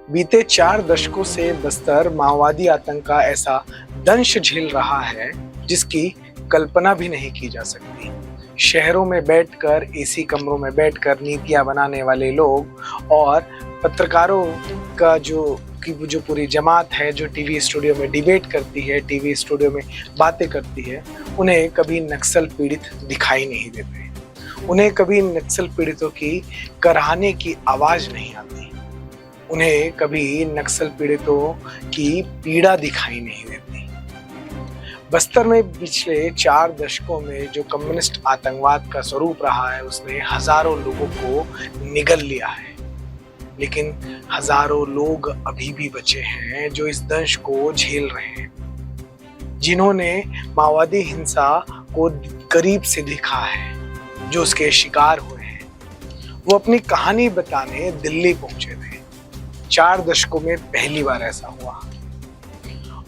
बीते 4 दशकों से बस्तर माओवादी आतंक का ऐसा दंश झेल रहा है जिसकी कल्पना भी नहीं की जा सकती। शहरों में बैठकर एसी कमरों में बैठकर नीतियां बनाने वाले लोग और पत्रकारों का जो पूरी जमात है जो टीवी स्टूडियो में डिबेट करती है, टीवी स्टूडियो में बातें करती है, उन्हें कभी नक्सल पीड़ित दिखाई नहीं देते। उन्हें कभी नक्सल पीड़ितों की कराहने की आवाज नहीं आती। उन्हें कभी नक्सल पीड़ितों की पीड़ा दिखाई नहीं देती। बस्तर में पिछले 4 दशकों में जो कम्युनिस्ट आतंकवाद का स्वरूप रहा है, उसने हजारों लोगों को निगल लिया है। लेकिन हजारों लोग अभी भी बचे हैं जो इस दंश को झेल रहे हैं, जिन्होंने माओवादी हिंसा को करीब से देखा है, जो उसके शिकार हुए हैं। वो अपनी कहानी बताने दिल्ली पहुंचे थे। 4 दशकों में पहली बार ऐसा हुआ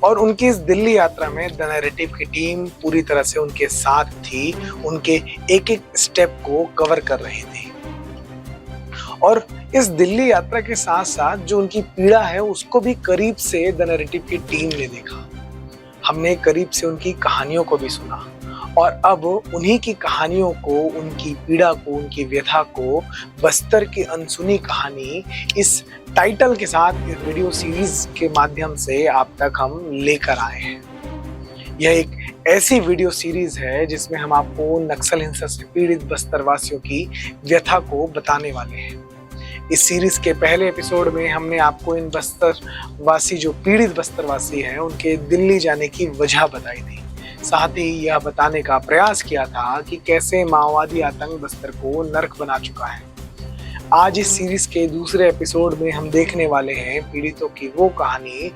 और उनकी इस दिल्ली यात्रा में द नैरेटिव की टीम पूरी तरह से उनके साथ थी, उनके एक एक स्टेप को कवर कर रही थी। और इस दिल्ली यात्रा के साथ साथ जो उनकी पीड़ा है उसको भी करीब से द नैरेटिव की टीम ने देखा। हमने करीब से उनकी कहानियों को भी सुना और अब उन्हीं की कहानियों को, उनकी पीड़ा को, उनकी व्यथा को, बस्तर की अनसुनी कहानी इस टाइटल के साथ इस वीडियो सीरीज के माध्यम से आप तक हम लेकर आए हैं। यह एक ऐसी वीडियो सीरीज है जिसमें हम आपको नक्सल हिंसा से पीड़ित बस्तर वासियों की व्यथा को बताने वाले हैं। इस सीरीज के पहले एपिसोड में हमने आपको इन बस्तर वासी, जो पीड़ित बस्तर वासी हैं, उनके दिल्ली जाने की वजह बताई थी। साथ ही यह बताने का प्रयास किया था कि कैसे माओवादी आतंक बस्तर को नर्क बना चुका है। आज इस सीरीज के दूसरे एपिसोड में हम देखने वाले हैं पीड़ितों की वो कहानी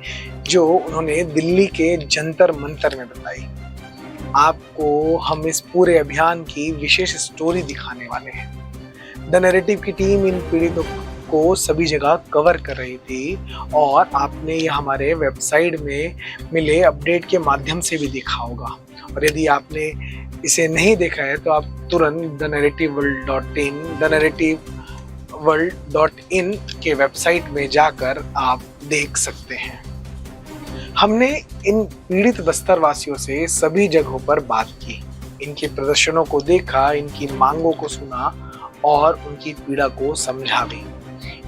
जो उन्होंने दिल्ली के जंतर मंतर में बताई। आपको हम इस पूरे अभियान की विशेष स्टोरी दिखाने वाले हैं। द नैरेटिव की टीम इन पीड़ितों को सभी जगह कवर कर रही थी और आपने यह हमारे वेबसाइट में मिले अपडेट के माध्यम से भी देखा होगा। और यदि आपने इसे नहीं देखा है तो आप तुरंत thenarrativeworld.in के वेबसाइट में जाकर आप देख सकते हैं। हमने इन पीड़ित बस्तर वासियों से सभी जगहों पर बात की, इनके प्रदर्शनों को देखा, इनकी मांगों को सुना और उनकी पीड़ा को समझा भी।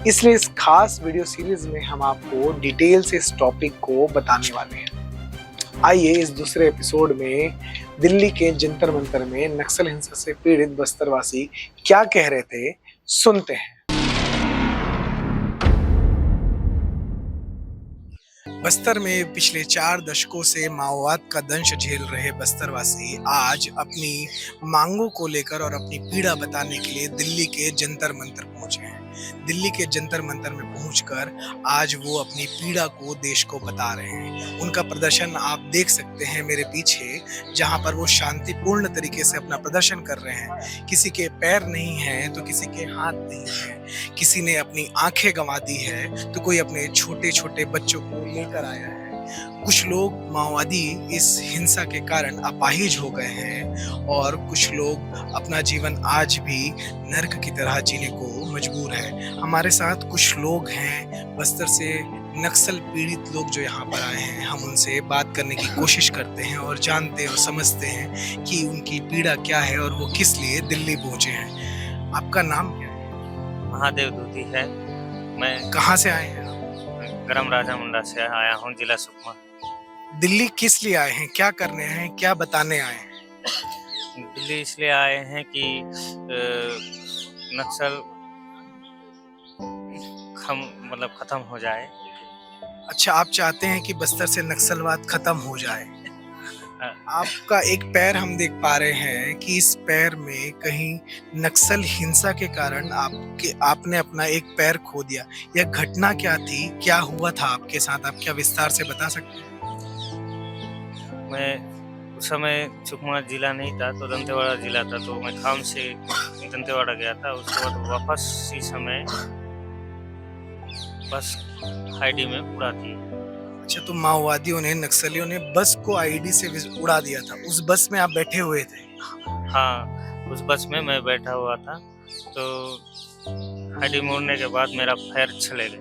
इसलिए इस खास वीडियो सीरीज में हम आपको डिटेल से इस टॉपिक को बताने वाले हैं। आइए इस दूसरे एपिसोड में दिल्ली के जंतर मंतर में नक्सल हिंसा से पीड़ित बस्तरवासी क्या कह रहे थे, सुनते हैं। बस्तर में पिछले 4 दशकों से माओवाद का दंश झेल रहे बस्तरवासी आज अपनी मांगों को लेकर और अपनी पीड़ा बताने के लिए दिल्ली के जंतर मंतर पहुंचे हैं। दिल्ली के जंतर मंतर में पहुंचकर आज वो अपनी पीड़ा को देश को बता रहे हैं। उनका प्रदर्शन आप देख सकते हैं मेरे पीछे, जहां पर वो शांतिपूर्ण तरीके से अपना प्रदर्शन कर रहे हैं। किसी के पैर नहीं हैं तो किसी के हाथ नहीं हैं, किसी ने अपनी आंखें गंवा दी है तो कोई अपने छोटे छोटे बच्चों को लेकर आया है। कुछ लोग माओवादी इस हिंसा के कारण अपाहिज हो गए हैं और कुछ लोग अपना जीवन आज भी नर्क की तरह जीने को मजबूर है। हमारे साथ कुछ लोग हैं बस्तर से नक्सल पीड़ित लोग जो यहाँ पर आए हैं। हम उनसे बात करने की कोशिश करते हैं और जानते और समझते हैं कि उनकी पीड़ा क्या है और वो किस लिए दिल्ली पहुंचे हैं। आपका नाम क्या है? महादेव दूधी है। मैं कहाँ से आए हैं? गरम राजा मुंडा से आया हूँ, जिला सुकमा। दिल्ली किस लिए आए हैं, क्या करने आए हैं, क्या बताने आए हैं? दिल्ली इसलिए आए हैं कि नक्सल खत्म हो जाए। अच्छा, आप चाहते हैं कि बस्तर से नक्सलवाद खत्म हो जाए। आपका एक पैर हम देख पा रहे हैं कि इस पैर में कहीं नक्सल हिंसा के कारण आपने अपना एक पैर खो दिया। यह घटना क्या थी, क्या हुआ था आपके साथ, आप क्या विस्तार से बता सकते हैं? मैं उस समय सुकमा जिला नहीं था तो दंतेवाड़ा जिला था, तो मैं काम से दंतेवाड़ा गया था। उसके बाद वापस इस समय बस आईडी में उड़ा दी। अच्छा, तो माओवादियों ने, नक्सलियों ने बस को आईडी से उड़ा दिया था। उस बस में आप बैठे हुए थे? हाँ, उस बस में मैं बैठा हुआ था। तो आईडी मोड़ने के बाद मेरा पैर चले गए।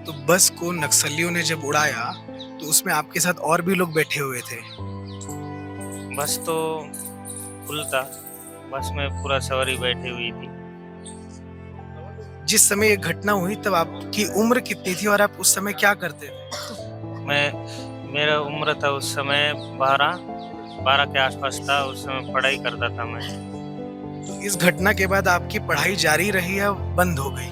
तो बस को नक्सलियों ने जब उड़ाया तो उसमें आपके साथ और भी लोग बैठे हुए थे। बस तो फुल था, बस में पूरा सवारी बैठी हुई थी। जिस समय ये घटना हुई तब आपकी उम्र कितनी थी और आप उस समय क्या करते थे? मेरा उम्र था उस समय 12 के आसपास था। उस समय पढ़ाई करता था मैं। तो इस घटना के बाद आपकी पढ़ाई जारी रही या बंद हो गई?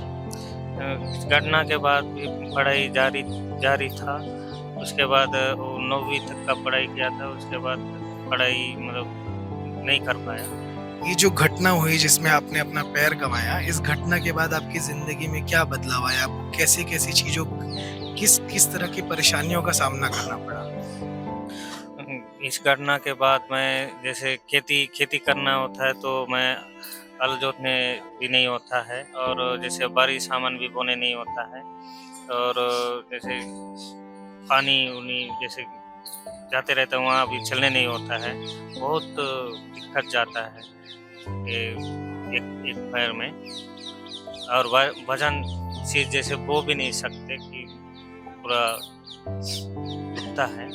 इस घटना के बाद भी पढ़ाई जारी था। उसके बाद वो 9वीं तक का पढ़ाई किया था। उसके बाद पढ़ाई मतलब नहीं कर पाया। ये जो घटना हुई जिसमें आपने अपना पैर गंवाया, इस घटना के बाद आपकी जिंदगी में क्या बदलाव आया? आपको कैसी कैसी चीजों, किस तरह की परेशानियों का सामना करना पड़ा? इस घटना के बाद मैं जैसे खेती करना होता है तो मैं हल जोतने भी नहीं होता है, और जैसे बारिश सामान भी बोने नहीं होता है, और जैसे पानी उनी जैसे जाते रहते हैं वहाँ भी चलने नहीं होता है। बहुत दिक्कत जाता है ये एक पैर में, और वजन चीज जैसे बो भी नहीं सकते कि पूरा दुखता है।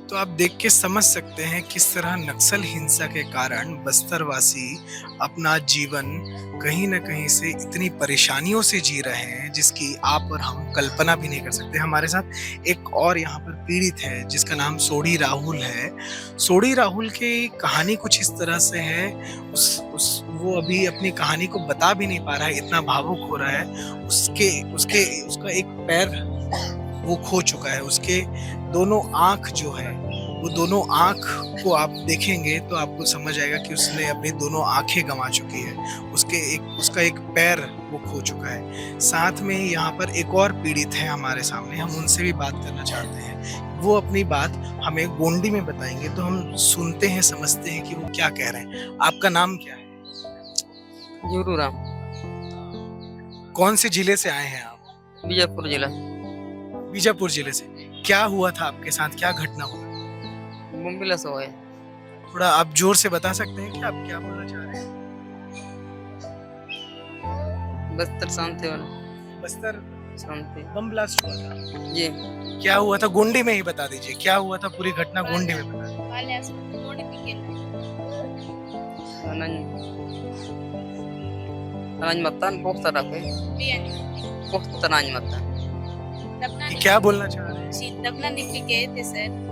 तो आप देख के समझ सकते हैं किस तरह नक्सल हिंसा के कारण बस्तरवासी अपना जीवन कहीं न कहीं से इतनी परेशानियों से जी रहे हैं जिसकी आप और हम कल्पना भी नहीं कर सकते। हमारे साथ एक और यहाँ पर पीड़ित है जिसका नाम सोढ़ी राहुल है। सोढ़ी राहुल की कहानी कुछ इस तरह से है, वो अभी अपनी कहानी को बता भी नहीं पा रहा है, इतना भावुक हो रहा है। उसका एक पैर वो खो चुका है। उसके दोनों आँख जो है, वो दोनों आँख को आप देखेंगे तो आपको समझ आएगा कि उसने अपनी दोनों आँखें गंवा चुकी है। उसका एक पैर वो खो चुका है। साथ में ही यहाँ पर एक और पीड़ित है हमारे सामने, हम उनसे भी बात करना चाहते हैं। वो अपनी बात हमें गोंडी में बताएंगे, तो हम सुनते हैं, समझते हैं कि वो क्या कह रहे हैं। आपका नाम क्या है? जूरू राम, कौन से जिले से आए हैं आप? बीजापुर जिला। बीजापुर जिले से। क्या हुआ था आपके साथ, क्या घटना हुआ? मुंबिला से हुए। थोड़ा आप जोर से बता सकते हैं कि आप क्या बोलना चाह रहे हैं? बस्तर शांति वाला। बस्तर शांति बम ब्लास्ट हुआ था। जी। क्या हुआ था गोंडी में ही बता दीजिए, क्या हुआ था पूरी घटना गोंडी में बता दीजिए। तनाज मतन बहुत तरह के बहुत तनाज मतन। ये क्या बोलना चाह रहे हैं? दफना निकल गए थे सर,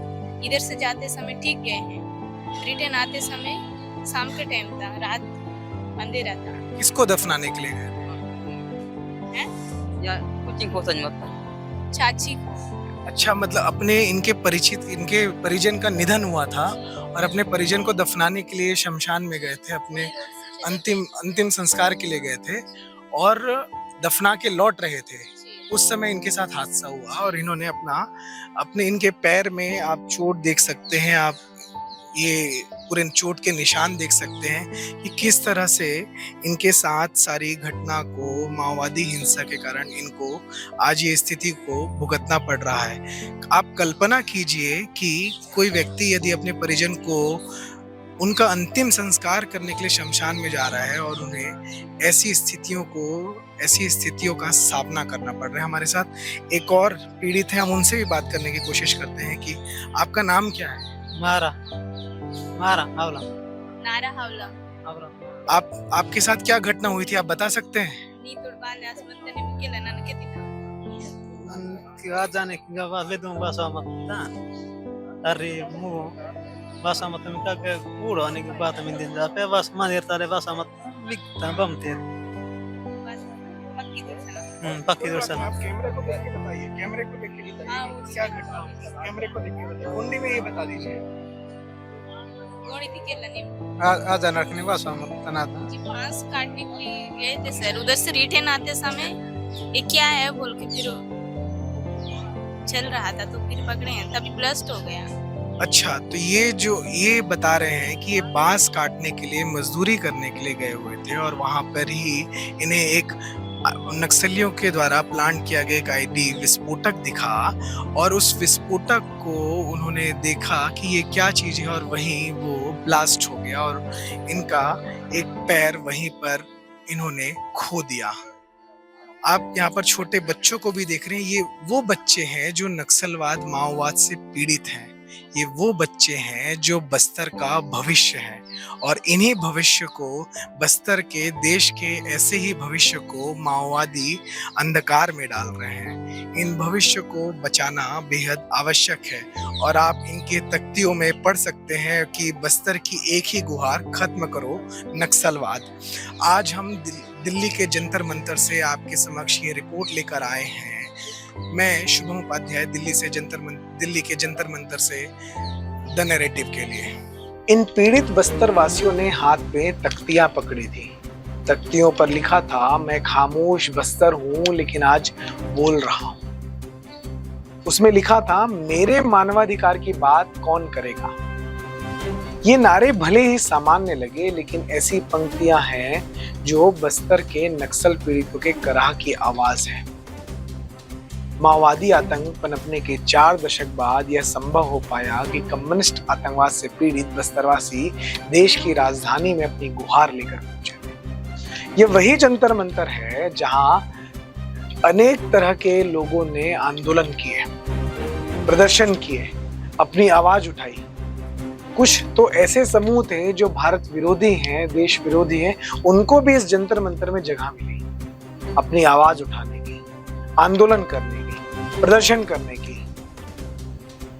इधर से जाते समय ठीक गए हैं, रिटर्न आते समय शाम का टाइम था, रात अंधेरा था। किसको दफनाने के लिए गए? या कुछ हो सज मतन। चाची को। अच्छा, मतलब अपने इनके परिजन का निधन हुआ था और अपने परिजन को दफनाने के लिए शमशान में गए थे, अपने अंतिम संस्कार के लिए गए थे और दफना के लौट रहे थे। उस समय इनके साथ हादसा हुआ और इन्होंने अपने इनके पैर में आप चोट देख सकते हैं, आप ये पूरे चोट के निशान देख सकते हैं कि किस तरह से इनके साथ सारी घटना को, माओवादी हिंसा के कारण इनको आज ये स्थिति को भुगतना पड़ रहा है। आप कल्पना कीजिए कि कोई व्यक्ति यदि अपने परिजन को उनका अंतिम संस्कार करने के लिए शमशान में जा रहा है और उन्हें ऐसी स्थितियों का सामना करना पड़ रहा है। हमारे साथ एक और पीड़ित है, हम उनसे भी बात करने की कोशिश करते हैं कि आपका नाम क्या है? मारा हावला। नारा हावला। आपके साथ क्या घटना हुई थी, आप बता सकते हैं? जाने की बात ले दूं बस अरे मु बस मत में का के कूड़ो ने की बात में दिन जा पे बस मानेर तारे बस मत लिखता बम थे। पक्की दर्शन। आप कैमरे को देख के बताइए, कैमरे को देख के बताइए क्या घटना हुई, कैमरे को देख के बताइए, गोंडी में ये बता दीजिए। आ जाना रखने बस मत तना था जी, बांस काटने के लिए गए थे सर, उधर से रिटर्न आते समय ये क्या है बोल के फिर चल रहा था तो फिर पकड़े हैं, तभी ब्लास्ट हो गया। अच्छा, तो ये बता रहे हैं कि ये बांस काटने के लिए, मजदूरी करने के लिए गए हुए थे और वहां पर ही इन्हें एक नक्सलियों के द्वारा प्लांट किया गया एक आईडी विस्फोटक दिखा और उस विस्फोटक को उन्होंने देखा कि ये क्या चीज है और वहीं वो ब्लास्ट हो गया और इनका एक पैर वहीं पर इन्होंने खो दिया। आप यहाँ पर छोटे बच्चों को भी देख रहे हैं। ये वो बच्चे हैं जो नक्सलवाद माओवाद से पीड़ित हैं। ये वो बच्चे हैं जो बस्तर का भविष्य है और इन्हीं भविष्य को, बस्तर के देश के ऐसे ही भविष्य को माओवादी अंधकार में डाल रहे हैं। इन भविष्य को बचाना बेहद आवश्यक है और आप इनके तख्तियों में पढ़ सकते हैं कि बस्तर की एक ही गुहार, खत्म करो नक्सलवाद। आज हम दिल्ली के जंतर मंतर से आपके समक्ष ये रिपोर्ट लेकर आए हैं। मैं शुभम उपाध्याय, दिल्ली के जंतर मंतर से द नैरेटिव के लिए। इन पीड़ित बस्तर वासियों ने हाथ में तख्तियां पकड़ी थी। तख्तियों पर लिखा था, मैं खामोश बस्तर हूं लेकिन आज बोल रहा हूं। उसमें लिखा था, मेरे मानवाधिकार की बात कौन करेगा। ये नारे भले ही सामान्य लगे लेकिन ऐसी पंक्तियां हैं जो बस्तर के नक्सल पीड़ितों के कराह की आवाज है। माओवादी आतंक पनपने के 4 दशक बाद यह संभव हो पाया कि कम्युनिस्ट आतंकवाद से पीड़ित बस्तरवासी देश की राजधानी में अपनी गुहार लेकर पहुंचे थे। यह वही जंतर मंतर है जहां अनेक तरह के लोगों ने आंदोलन किए, प्रदर्शन किए, अपनी आवाज उठाई। कुछ तो ऐसे समूह थे जो भारत विरोधी हैं, देश विरोधी हैं, उनको भी इस जंतर मंतर में जगह मिली अपनी आवाज उठाने की, आंदोलन करने की, प्रदर्शन करने की।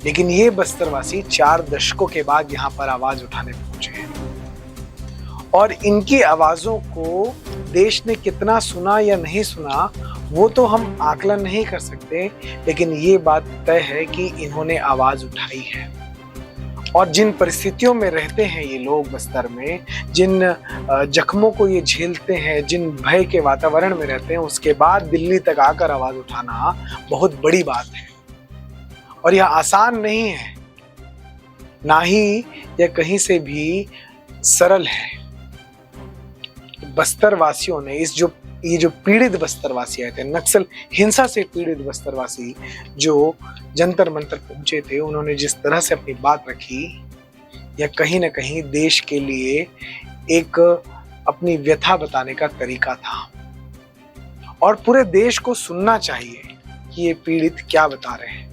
लेकिन ये बस्तरवासी 4 दशकों के बाद यहाँ पर आवाज उठाने पहुंचे हैं और इनकी आवाजों को देश ने कितना सुना या नहीं सुना वो तो हम आकलन नहीं कर सकते, लेकिन ये बात तय है कि इन्होंने आवाज उठाई है। और जिन परिस्थितियों में रहते हैं ये लोग बस्तर में, जिन जख्मों को ये झेलते हैं, जिन भय के वातावरण में रहते हैं, उसके बाद दिल्ली तक आकर आवाज उठाना बहुत बड़ी बात है और यह आसान नहीं है, ना ही यह कहीं से भी सरल है। बस्तर वासियों ने ये जो पीड़ित बस्तरवासी आए थे, नक्सल हिंसा से पीड़ित बस्तरवासी जो जंतर मंतर पहुंचे थे, उन्होंने जिस तरह से अपनी बात रखी, यह कहीं ना कहीं देश के लिए एक अपनी व्यथा बताने का तरीका था और पूरे देश को सुनना चाहिए कि ये पीड़ित क्या बता रहे हैं।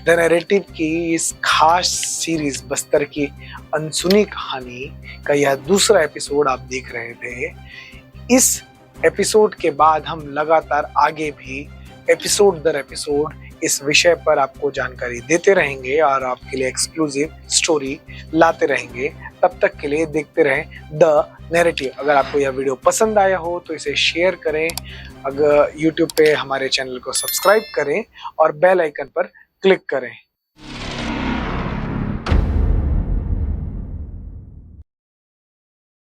द नैरेटिव की इस खास सीरीज बस्तर की अनसुनी कहानी का यह दूसरा एपिसोड आप देख रहे थे। इस एपिसोड के बाद हम लगातार आगे भी एपिसोड दर एपिसोड इस विषय पर आपको जानकारी देते रहेंगे और आपके लिए एक्सक्लूसिव स्टोरी लाते रहेंगे। तब तक के लिए देखते रहें द नैरेटिव। अगर आपको यह वीडियो पसंद आया हो तो इसे शेयर करें, अगर YouTube पे हमारे चैनल को सब्सक्राइब करें और बेल आइकन पर क्लिक करें।